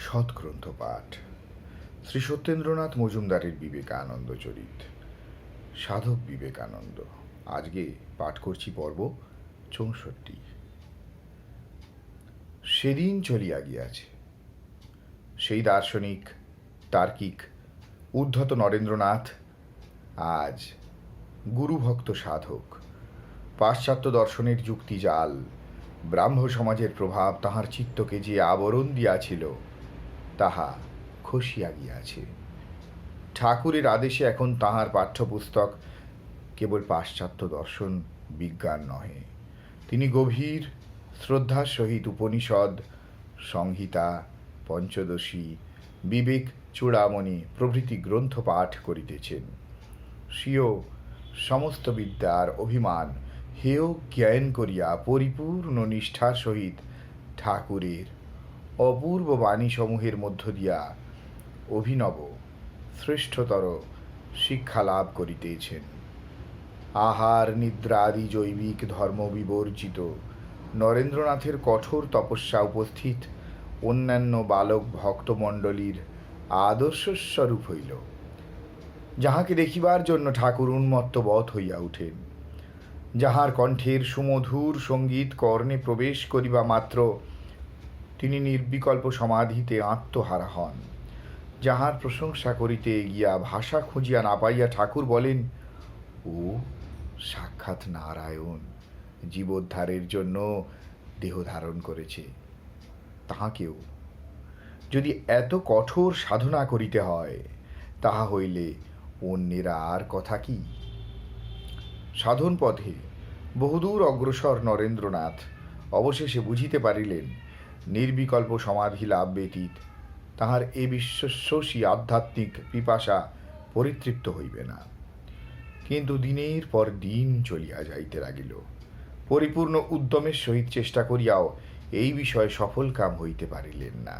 সৎগ্রন্থ পাঠ শ্রী সত্যেন্দ্রনাথ মজুমদারের বিবেকানন্দ চরিত। সাধক বিবেকানন্দ। আজকে পাঠ করছি পর্ব ৬৪। সেদিন চলিয়া গিয়াছে। সেই দার্শনিক, তার্কিক, উদ্ধত নরেন্দ্রনাথ আজ গুরুভক্ত সাধক। পাশ্চাত্য দর্শনের যুক্তি জাল, ব্রাহ্ম সমাজের প্রভাব তাহার চিত্তকে যে আবরণ দিয়াছিল তাহা খসিয়া গিয়াছে। ঠাকুরের আদেশে এখন তাহার পাঠ্যপুস্তক কেবল পাশ্চাত্য দর্শন বিজ্ঞান নহে, তিনি গভীর শ্রদ্ধার সহিত উপনিষদ, সংহিতা, পঞ্চদশী, বিবেক চূড়ামণি প্রভৃতি গ্রন্থ পাঠ করিতেছেন। স্বীয় সমস্ত বিদ্যার অভিমান হেয় জ্ঞান করিয়া পরিপূর্ণ নিষ্ঠার সহিত ঠাকুরের অপূর্ব বাণীসমূহের মধ্য দিয়া অভিনব শ্রেষ্ঠতর শিক্ষা লাভ করিতেছেন। আহার নিদ্রাদি জৈবিক ধর্ম বিবর্জিত নরেন্দ্রনাথের কঠোর তপস্যা উপস্থিত অন্যান্য বালক ভক্তমণ্ডলীর আদর্শস্বরূপ হইল, যাহাকে দেখিবার জন্য ঠাকুর উন্মত্ত বধ হইয়া উঠেন। যাহার কণ্ঠের সুমধুর সঙ্গীত কর্ণে প্রবেশ করিবা মাত্র তিনি নির্বিকল্প সমাধিতে আত্মহারা হন। যাহার প্রশংসা করিতে গিয়া ভাষা খুঁজিয়া না পাইয়া ঠাকুর বলেন, ও সাক্ষাৎ নারায়ণ জীবোদ্ধারের জন্য দেহ ধারণ করেছে। তাহাকেও যদি এত কঠোর সাধনা করিতে হয়, তাহা হইলে অন্যেরা আর কথা কি? সাধন পথে বহুদূর অগ্রসর নরেন্দ্রনাথ অবশেষে বুঝিতে পারিলেন, নির্বিকল্প সমাধি লাভ ব্যতীত তাহার এ বিশ্বস্বসী আধ্যাত্মিক পিপাসা পরিতৃপ্ত হইবে না। কিন্তু দিনের পর দিন চলিয়া যাইতে লাগিল। পরিপূর্ণ উদ্যমের সহিত চেষ্টা করিয়াও এই বিষয়ে সফল কাম হইতে পারিলেন না।